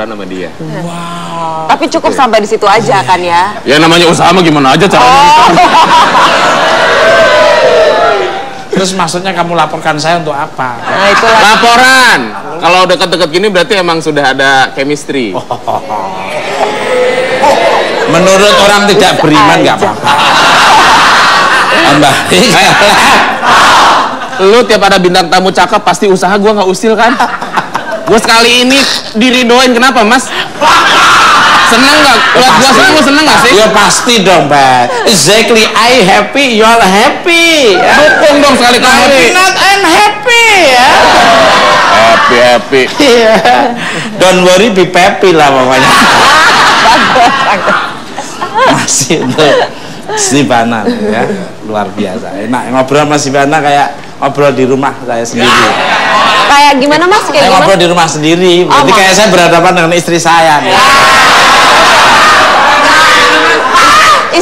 pacaran sama dia. Wow. Tapi cukup sampai di situ aja kan ya? Ya namanya usaha mah gimana aja caranya. Terus maksudnya kamu laporkan saya untuk apa? Nah, itulah. Laporan. Kalau deket-deket gini berarti emang sudah ada chemistry. Menurut orang tidak beriman nggak apa-apa. Mbak, Lu tiap ada bintang tamu cakep pasti usaha gua nggak usil kan? Gua sekali ini diridoin, kenapa mas? Seneng nggak? Lihat gua seneng, lu seneng nggak sih? Ya pasti dong, Mbak. Exactly, I happy, you are happy. Dukung dong sekali-kali. Not I'm happy ya. Happy. Don't worry, be happy lah pokoknya. Masih untuk Sibana ya, luar biasa. Enak ngobrol sama Sibana kayak ngobrol di rumah saya sendiri. Kayak gimana mas? Kayak gimana? Ngobrol di rumah sendiri. Jadi kayak saya berhadapan dengan istri saya. Nih.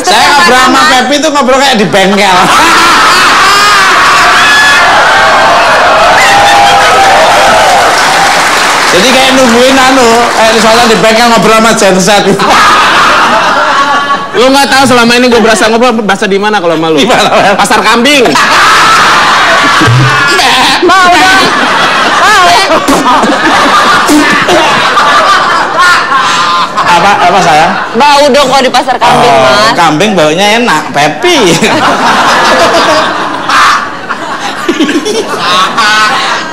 Saya ngobrol sama Pepi itu ngobrol kayak di bengkel. Jadi kayak nungguin kayak misalnya di bengkel ngobrol sama genset. Lu nggak tahu selama ini gue berasa ngobrol bahasa di mana kalau malu? Pasar kambing. Mau dong. Apa saya? Bau dong kalau di pasar kambing mas. Kambing baunya enak, Pepi.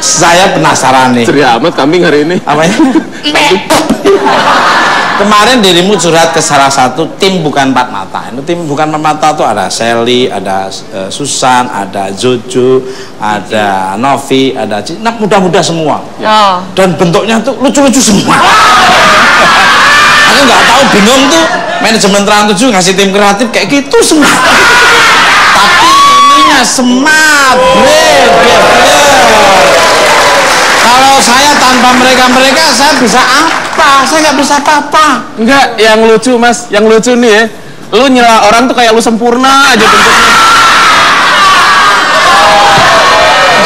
Saya penasaran nih. Ceria amat kambing hari ini. Apanya? Kemarin dirimu curhat ke salah satu tim bukan empat mata. Itu tim bukan empat mata tuh ada Sally, ada Susan, ada Jojo, ada Novi, ada Cina, muda-muda semua. Oh. Dan bentuknya tuh lucu-lucu semua. Aku nggak tahu, bingung tuh manajemen Trans 7 ngasih tim kreatif kayak gitu semua. Tapi ininya smart, kalau saya tanpa mereka saya bisa apa? Saya nggak bisa apa-apa. Enggak, yang lucu mas, yang lucu nih ya, lu nyela orang tuh kayak lu sempurna aja bentuknya.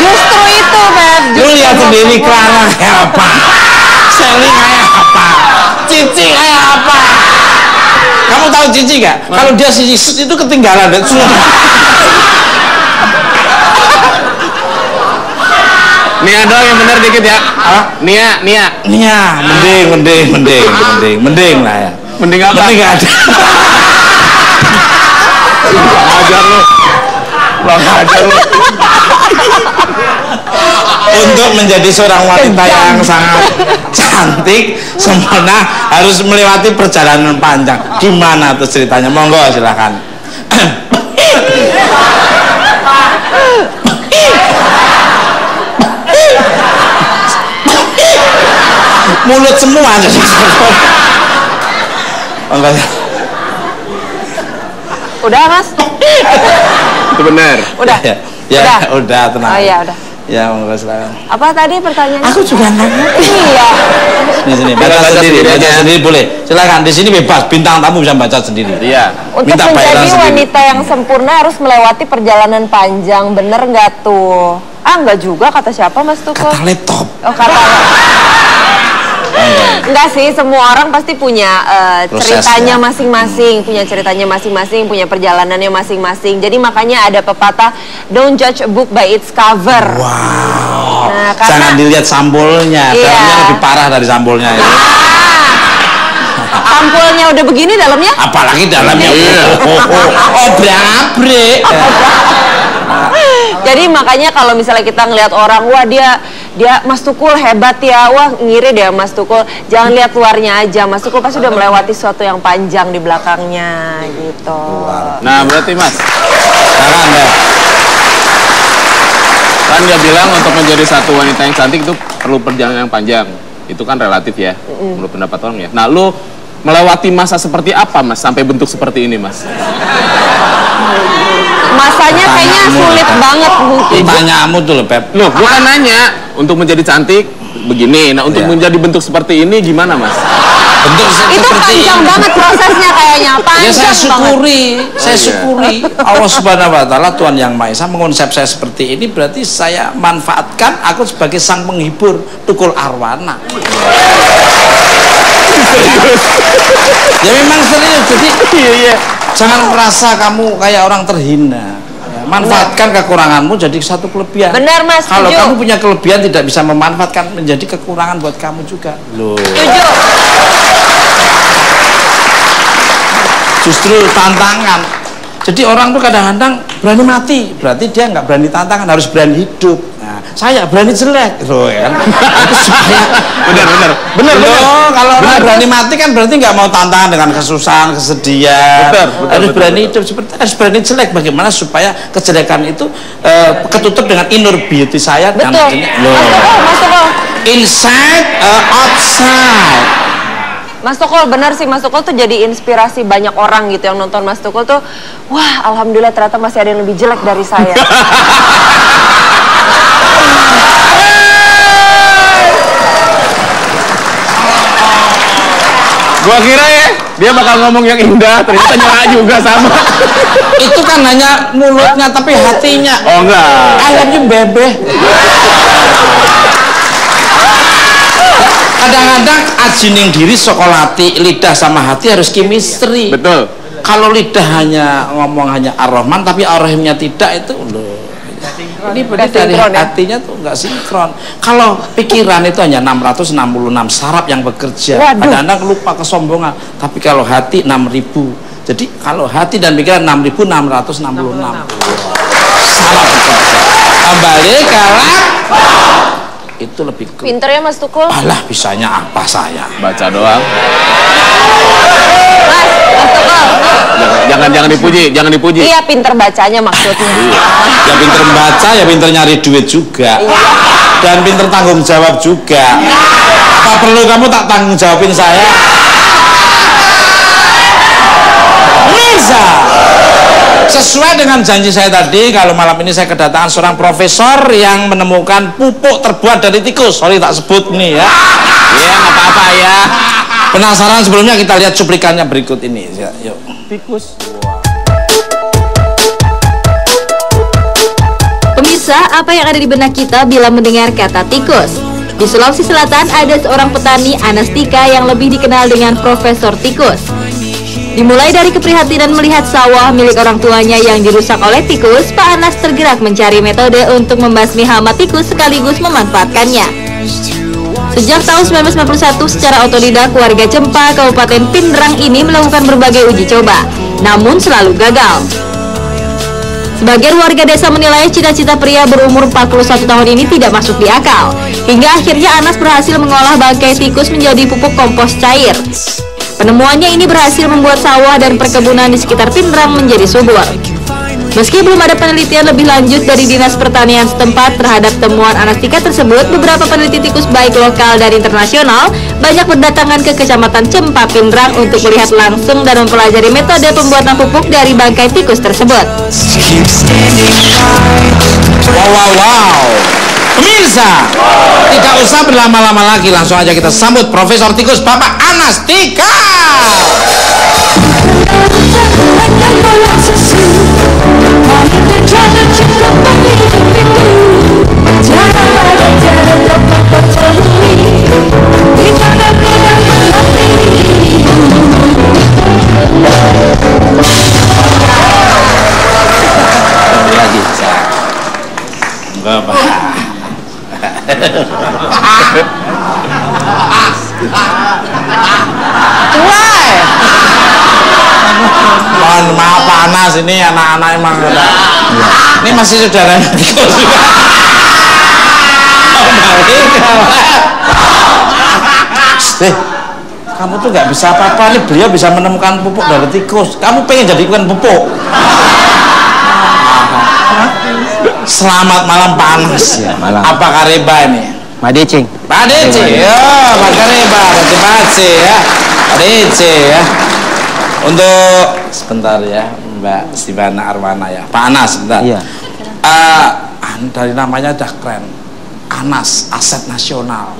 Justru itu Beb. Lu lihat sendiri Clara kayak apa, Sally kayak apa, Cici kayak apa. Kamu tahu Cici nggak? Kalau dia sisi itu ketinggalan dan Nia doang yang bener dikit ya. Nia. Mending lah ya. Mending apa? Mending nggak ada. Ajar lu. Ajar lu. Untuk menjadi seorang wanita yang sangat cantik, sempurna, harus melewati perjalanan panjang. Gimana tuh ceritanya? Monggo silakan. Mulut semua jadi Udah mas? Itu benar. Udah. Udah tenang. Oh iya udah. Ya monggo silakan. Apa tadi pertanyaannya? Aku juga nggak ngerti. Iya. Sini baca sendiri boleh. Silakan di sini bebas, bintang tamu bisa baca sendiri. Iya. Untuk menjadi wanita yang sempurna harus melewati perjalanan panjang, bener nggak tuh? Enggak juga, kata siapa mas tuh? Kata laptop. Oh kata. Enggak sih, semua orang pasti punya ceritanya masing-masing, punya ceritanya masing-masing, punya perjalanannya masing-masing. Jadi makanya ada pepatah, don't judge a book by its cover. Wow. Nah, karena, jangan dilihat sampulnya, iya. dalamnya lebih parah dari sampulnya. Ya. Sampulnya udah begini dalamnya? Apalagi dalamnya. Obrak-abrik. Jadi makanya kalau misalnya kita ngelihat orang, wah dia Mas Tukul hebat ya, wah ngiri deh Mas Tukul. Jangan lihat luarnya aja, Mas Tukul pasti udah melewati sesuatu yang panjang di belakangnya gitu. Nah berarti mas, Anda. Kan dia bilang untuk menjadi satu wanita yang cantik itu perlu perjalanan yang panjang. Itu kan relatif ya, menurut pendapat orang ya. Nah lu melewati masa seperti apa mas sampai bentuk seperti ini mas? Masanya kayaknya sulit banget mungkin. Tanyamu tuh loh Pep. Loh bukan nanya untuk menjadi cantik begini. Nah untuk menjadi bentuk seperti ini gimana mas? Bentuk itu panjang banget prosesnya kayaknya, panjang ya saya syukuri, banget. saya syukuri Allah Subhanahu Wa Taala Tuhan Yang Maha Esa mengonsep saya seperti ini, berarti saya manfaatkan aku sebagai sang penghibur Tukul Arwana. Ya memang serius. Jadi Iya. jangan merasa kamu kayak orang terhina. Ya, manfaatkan kekuranganmu jadi satu kelebihan. Benar, Mas, Kalau setuju. kamu punya kelebihan tidak bisa memanfaatkan menjadi kekurangan buat kamu juga. Loh. Setuju. Justru tantangan. Jadi orang tuh kadang-kadang berani mati, berarti dia nggak berani tantangan, harus berani hidup. Nah, saya berani jelek, loh ya kan? Itu supaya Bener. loh, kalau orang berani mati kan berarti nggak mau tantangan dengan kesusahan, kesedihan. Harus berani hidup, seperti harus berani jelek. Bagaimana supaya kejelekan itu ketutup dengan inner beauty saya dan Betul. loh. Mas Tukul. Inside, outside. Mas Tukul, benar sih, Mas Tukul tuh jadi inspirasi banyak orang gitu yang nonton Mas Tukul tuh, wah alhamdulillah ternyata masih ada yang lebih jelek dari saya. Gua kira ya, dia bakal ngomong yang indah, ternyata nyala juga sama. Itu kan hanya mulutnya tapi hatinya. Oh enggak. Ayamnya bebe. Kadang-kadang ajining diri sekolati, lidah sama hati harus chemistry. Betul. Kalau lidah hanya ngomong hanya ar-Rahman tapi ar-Rahimnya tidak, itu loh. Ini berarti dari sinkron, ya? hatinya tuh nggak sinkron. Kalau pikiran itu hanya 666 saraf yang bekerja. Waduh. Kadang-kadang lupa kesombongan. Tapi kalau hati 6.000. Jadi kalau hati dan pikiran 6.666 saraf bekerja. Kembali ke itu lebih Pinter ya Mas Tukul. alah bisanya apa saya. Baca doang. Mas Tukul. Jangan dipuji. Iya, pinter bacanya maksudnya. Ya pinter membaca, ya pinter nyari duit juga. Dan pinter tanggung jawab juga. Apa perlu kamu tak tanggung jawabin saya? Bisa. Sesuai dengan janji saya tadi, kalau malam ini saya kedatangan seorang profesor yang menemukan pupuk terbuat dari tikus. Sorry tak sebut nih ya. Iya, nggak apa-apa ya. Penasaran sebelumnya kita lihat cuplikannya berikut ini. Ya, yuk. Tikus. Pemirsa, apa yang ada di benak kita bila mendengar kata tikus? Di Sulawesi Selatan ada seorang petani Anastika yang lebih dikenal dengan Profesor Tikus. Dimulai dari keprihatinan melihat sawah milik orang tuanya yang dirusak oleh tikus, Pak Anas tergerak mencari metode untuk membasmi hama tikus sekaligus memanfaatkannya. Sejak tahun 1991, secara otodidak warga Cempa, Kabupaten Pindrang ini melakukan berbagai uji coba, namun selalu gagal. Sebagian warga desa menilai cita-cita pria berumur 41 tahun ini tidak masuk di akal. Hingga akhirnya Anas berhasil mengolah bangkai tikus menjadi pupuk kompos cair. Penemuannya ini berhasil membuat sawah dan perkebunan di sekitar Pindrang menjadi subur. Meski belum ada penelitian lebih lanjut dari Dinas Pertanian setempat terhadap temuan Anastika tersebut, beberapa peneliti tikus baik lokal dan internasional banyak berdatangan ke Kecamatan Cempa Pindrang untuk melihat langsung dan mempelajari metode pembuatan pupuk dari bangkai tikus tersebut. Wow. Pemirsa, tidak usah berlama-lama lagi, langsung aja kita sambut Profesor Tikus Bapak Anastika. Lagi, enggak apa. Mohon maaf panas ini anak-anak emang ada. Ini masih saudara tikus juga. Kamu tuh nggak bisa apa-apa nih, beliau bisa menemukan pupuk dari tikus. Kamu pengen jadi ikan pupuk? Selamat malam panas ya. Malam. Apa kareba ini? Pak Decing. Pak Dece, ya, Pak Kareba, Bace ya, Pak Dece ya. Untuk sebentar ya, Mbak Sibana Arwana ya, Pak Anas sebentar. Iya. Dari namanya udah keren, Anas Aset Nasional.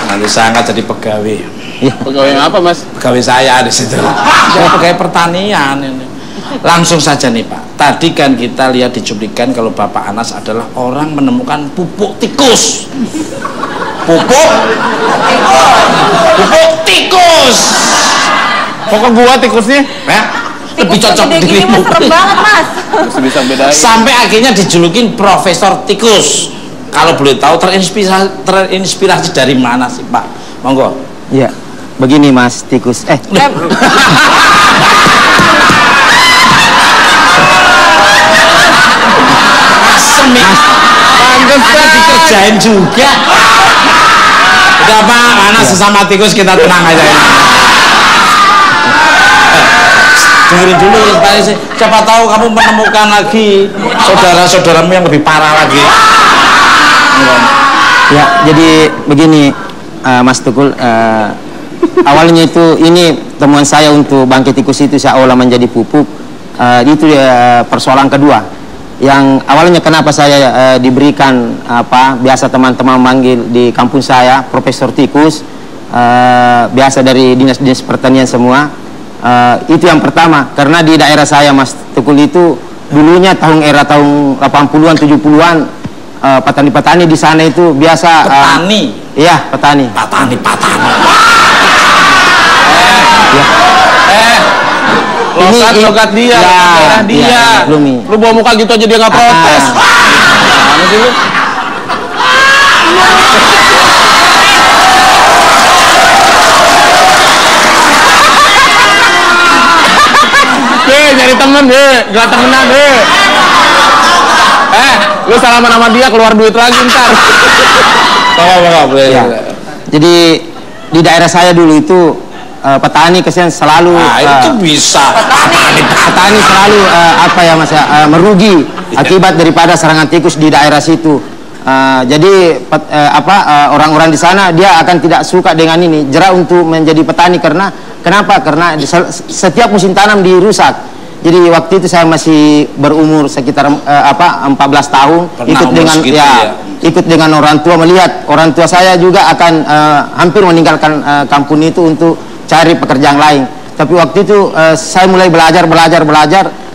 Nanti saya angkat jadi pegawai. Pegawai apa, Mas? Pegawai saya di situ. Saya pegawai pertanian ini. Langsung saja nih Pak, tadi kan kita lihat di cuplikan kalau Bapak Anas adalah orang menemukan pupuk tikus. Pupuk tikus. Pokok gua tikusnya. Ya, lebih cocok Gede gini mah serem banget, Mas. Masih bisa bedain. Sampai akhirnya dijulukin Profesor Tikus. Kalau boleh tahu terinspirasi dari mana sih, Pak? Monggo. Ya, begini Mas Tikus. Asem, pantesan dikerjain juga. Udah Pak, Anas sesama tikus kita tenang aja ini. Dengerin dulu Pak, siapa tahu kamu menemukan lagi saudara-saudaramu yang lebih parah lagi. Ya, jadi begini Mas Tukul, awalnya itu ini temuan saya untuk bangkit tikus itu saya olah menjadi pupuk. Itu persoalan kedua. Yang awalnya kenapa saya diberikan biasa teman-teman manggil di kampung saya Profesor Tikus, biasa dari dinas-dinas pertanian semua. Itu yang pertama, karena di daerah saya Mas Tukul itu dulunya tahun 80-an 70-an petani-petani di sana itu biasa petani. Iya, petani. Logat dia, daerah dia. Lu bawa muka gitu aja dia nggak protes. Mana sih lu? Nyari temen deh, gak temenan deh. Lu salaman sama dia keluar duit lagi ntar. Boleh. Ya. Jadi di daerah saya dulu itu petani kesian selalu itu bisa petani selalu merugi akibat daripada serangan tikus di daerah situ. Jadi orang-orang di sana dia akan tidak suka dengan ini jerah untuk menjadi petani kenapa? Karena setiap musim tanam dirusak. Jadi waktu itu saya masih berumur sekitar 14 tahun. Ikut dengan orang tua, melihat orang tua saya juga akan hampir meninggalkan kampung itu untuk cari pekerjaan lain. Tapi waktu itu saya mulai belajar,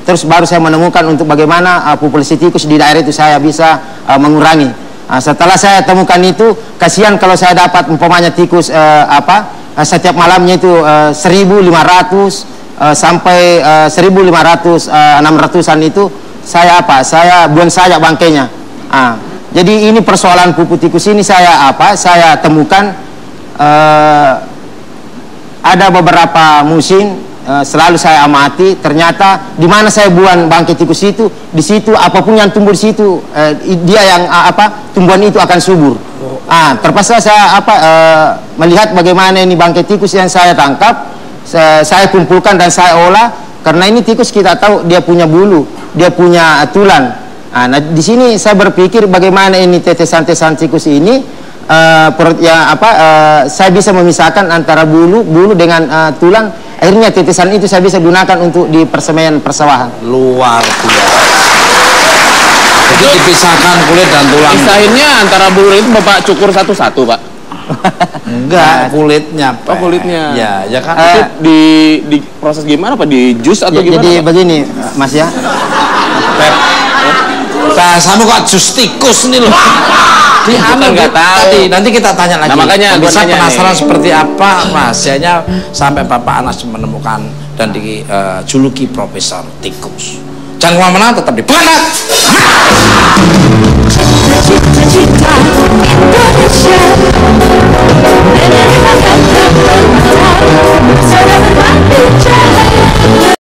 terus baru saya menemukan untuk bagaimana populasi tikus di daerah itu saya bisa mengurangi. Setelah saya temukan itu, kasihan kalau saya dapat umpamanya tikus setiap malamnya itu 1.500 sampai 1.500-600an itu saya buang saja bangkainya. Jadi ini persoalan pupuk tikus ini saya temukan ada beberapa musim selalu saya amati, ternyata di mana saya buang bangkai tikus itu, di situ apapun yang tumbuh di situ dia yang tumbuhan itu akan subur. Terpaksa saya melihat bagaimana ini bangkai tikus yang saya tangkap, saya kumpulkan dan saya olah, karena ini tikus kita tahu dia punya bulu, dia punya tulang. Nah, di sini saya berpikir bagaimana ini tetesan-tetesan tikus ini saya bisa memisahkan antara bulu dengan tulang. Akhirnya tetesan itu saya bisa gunakan untuk di persemaian persawahan. Luar biasa. Jadi dipisahkan kulit dan tulang. Pisahinnya antara bulu itu Bapak cukur satu-satu, Pak? Enggak, kulitnya. Oh, kulitnya. Ya kan. Itu di proses gimana, Pak? Di jus atau gimana? Jadi Pak? begini, Mas ya. Bahasamu kok jus tikus nih loh. Nggak tahu. Nanti kita tanya lagi. Nah, makanya bisa penasaran nih, seperti apa rahasianya sampai Bapak Anas menemukan dan dijuluki Profesor Tikus. Jangan kemana-mana, tetap di Planet.